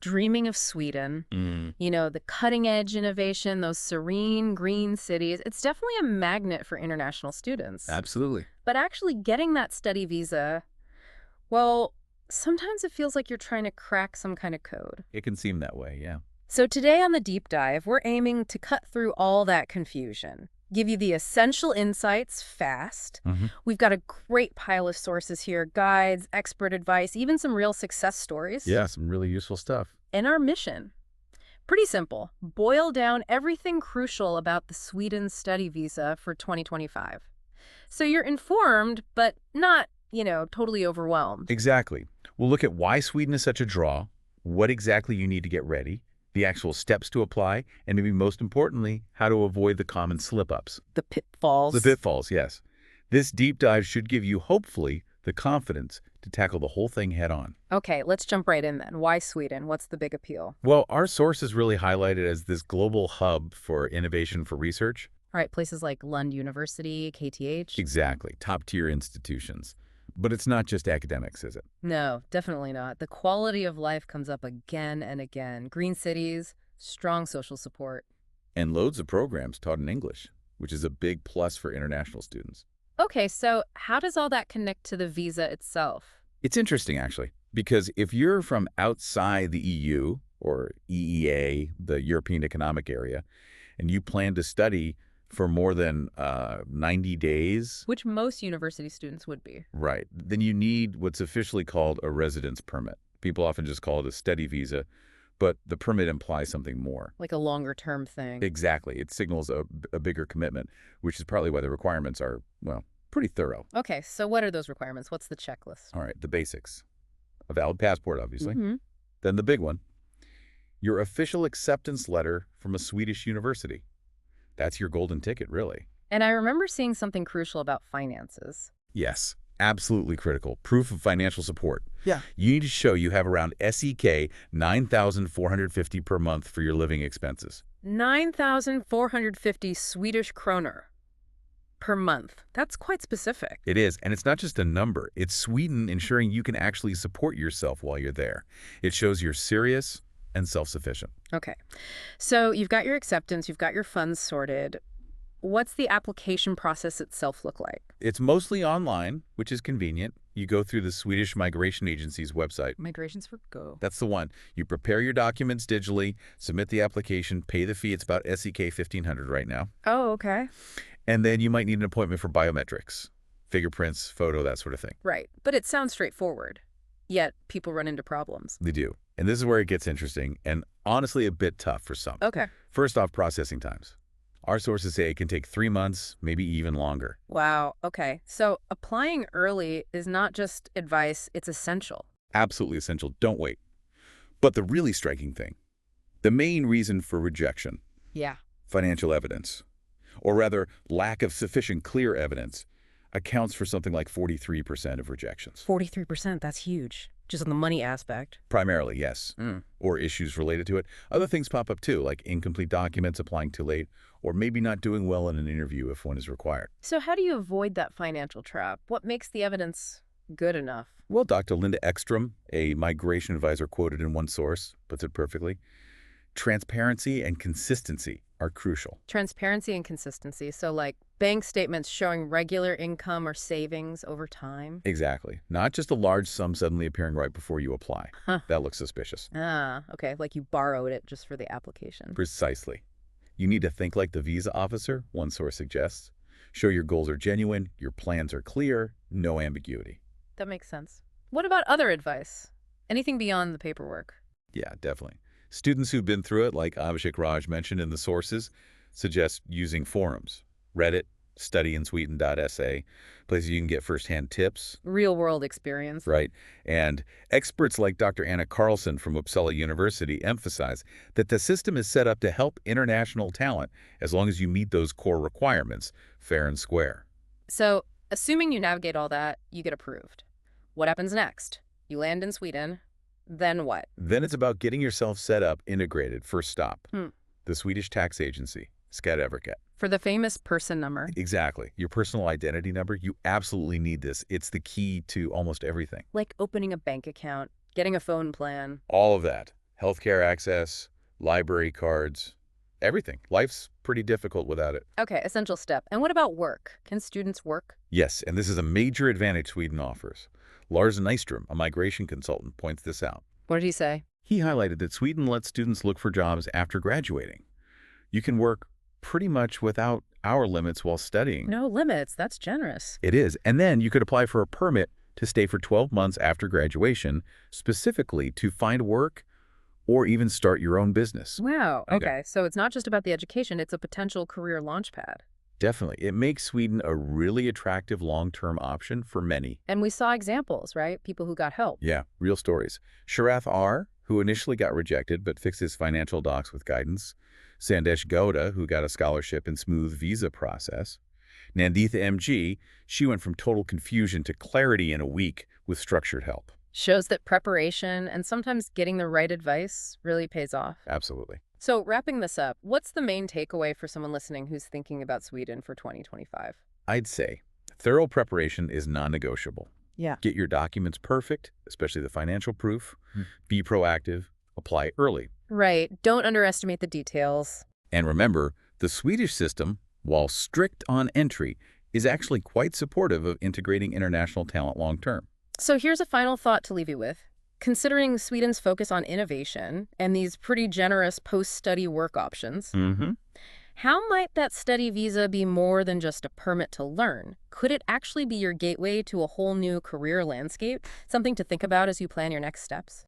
dreaming of Sweden. Mm, You know, the cutting-edge innovation, those serene green cities. It's definitely a magnet for international students. absolutely. But actually getting that study visa, well, sometimes it feels like you're trying to crack some kind of code. It can seem that way, yeah. So today on the deep dive, we're aiming to cut through all that confusion, give you the essential insights fast. Hmm. We've got a great pile of sources here, guides, expert advice, even some real success stories. Yeah, some really useful stuff. And our mission, pretty simple, boil down everything crucial about the Sweden study visa for 2025. So you're informed, but not, totally overwhelmed. Exactly. We'll look at why Sweden is such a draw, what exactly you need to get ready, the actual steps to apply, and maybe most importantly, how to avoid the common slip-ups. The pitfalls. The pitfalls, yes. This deep dive should give you, hopefully, the confidence to tackle the whole thing head on. Okay, let's jump right in then. Why Sweden? What's the big appeal? Well, our source is really highlighted as this global hub for innovation for research. All right, places like Lund University, KTH? Exactly. Top-tier institutions. But it's not just academics, is it? No, definitely not. The quality of life comes up again and again. Green cities, strong social support. And loads of programs taught in English, which is a big plus for international students. Okay, so how does all that connect to the visa itself? It's interesting, actually, because if you're from outside the EU or EEA, the European Economic Area, and you plan to study for more than 90 days, Which most university students would be. right, then you need what's officially called a residence permit. People often just call it a study visa, but the permit implies something more. Like a longer term thing. Exactly. It signals a bigger commitment, which is partly why the requirements are, well, pretty thorough. Okay, so what are those requirements? What's the checklist? All right, the basics. A valid passport, obviously. Mm-hmm. Then the big one, your official acceptance letter from a Swedish university. That's your golden ticket, really. And I remember seeing something crucial about finances. Yes, absolutely critical. Proof of financial support. Yeah. You need to show you have around SEK 9,450 per month for your living expenses. 9,450 Swedish kroner per month. That's quite specific. It is, and it's not just a number. It's Sweden ensuring you can actually support yourself while you're there. It shows you're serious and self-sufficient. Okay, so you've got your acceptance, you've got your funds sorted. What's the application process itself look like? It's mostly online, which is convenient. You go through the Swedish Migration Agency's website. Migrations for Go. That's the one. You prepare your documents digitally, submit the application, pay the fee. It's about SEK 1,500 right now. Oh, okay. And then you might need an appointment for biometrics, fingerprints, photo, that sort of thing. Right, but it sounds straightforward. Yet people run into problems. They do. And this is where it gets interesting and honestly a bit tough for some. Okay. First off, processing times. Our sources say it can take 3 months, maybe even longer. Wow, okay. So applying early is not just advice, it's essential. Absolutely essential. Don't wait. But the really striking thing, the main reason for rejection, Yeah. financial evidence, or rather lack of sufficient clear evidence, accounts for something like 43% of rejections. 43%, that's huge. Just on the money aspect. Primarily, yes. Or issues related to it. Other things pop up too, like incomplete documents, applying too late, or maybe not doing well in an interview if one is required. So how do you avoid that financial trap? What makes the evidence good enough? Well, Dr. Linda Ekstrom, a migration advisor quoted in one source, puts it perfectly. Transparency and consistency are crucial. Transparency and consistency. So like bank statements showing regular income or savings over time. Exactly. Not just a large sum suddenly appearing right before you apply. Huh. That looks suspicious. Ah, okay. Like you borrowed it just for the application. Precisely. You need to think like the visa officer, one source suggests. Show your goals are genuine, your plans are clear, no ambiguity. That makes sense. What about other advice? Anything beyond the paperwork? Yeah, definitely. Students who've been through it, like Abhishek Raj mentioned in the sources, suggest using forums. Reddit, studyinsweden.sa, places you can get firsthand tips. Real-world experience. Right. And experts like Dr. Anna Carlson from Uppsala University emphasize that the system is set up to help international talent as long as you meet those core requirements, fair and square. So, assuming you navigate all that, you get approved. What happens next? You land in Sweden. Then what? Then it's about getting yourself set up, integrated, first stop. Hmm. The Swedish tax agency, Skatteverket. For the famous person number. Exactly. Your personal identity number, you absolutely need this. It's the key to almost everything. Like opening a bank account, getting a phone plan. All of that. Healthcare access, library cards, everything. Life's pretty difficult without it. Okay, essential step. And what about work? Can students work? Yes, and this is a major advantage Sweden offers. Lars Nystrom, a migration consultant, points this out. What did he say? He highlighted that Sweden lets students look for jobs after graduating. You can work pretty much without hour limits while studying. No limits. That's generous. It is. And then you could apply for a permit to stay for 12 months after graduation, specifically to find work or even start your own business. Wow. Okay. So it's not just about the education, it's a potential career launchpad. Definitely. It makes Sweden a really attractive long-term option for many. And we saw examples, right? People who got help. Yeah, real stories. Sharath R., who initially got rejected but fixed his financial docs with guidance. Sandesh Gowda, who got a scholarship and smooth visa process. Nanditha M.G., she went from total confusion to clarity in a week with structured help. Shows that preparation and sometimes getting the right advice really pays off. Absolutely. So wrapping this up, what's the main takeaway for someone listening who's thinking about Sweden for 2025? I'd say thorough preparation is non-negotiable. Yeah. Get your documents perfect, especially the financial proof. Be proactive. Apply early. Right. Don't underestimate the details. And remember, the Swedish system, while strict on entry, is actually quite supportive of integrating international talent long-term. So here's a final thought to leave you with. Considering Sweden's focus on innovation and these pretty generous post-study work options, how might that study visa be more than just a permit to learn? Could it actually be your gateway to a whole new career landscape? Something to think about as you plan your next steps?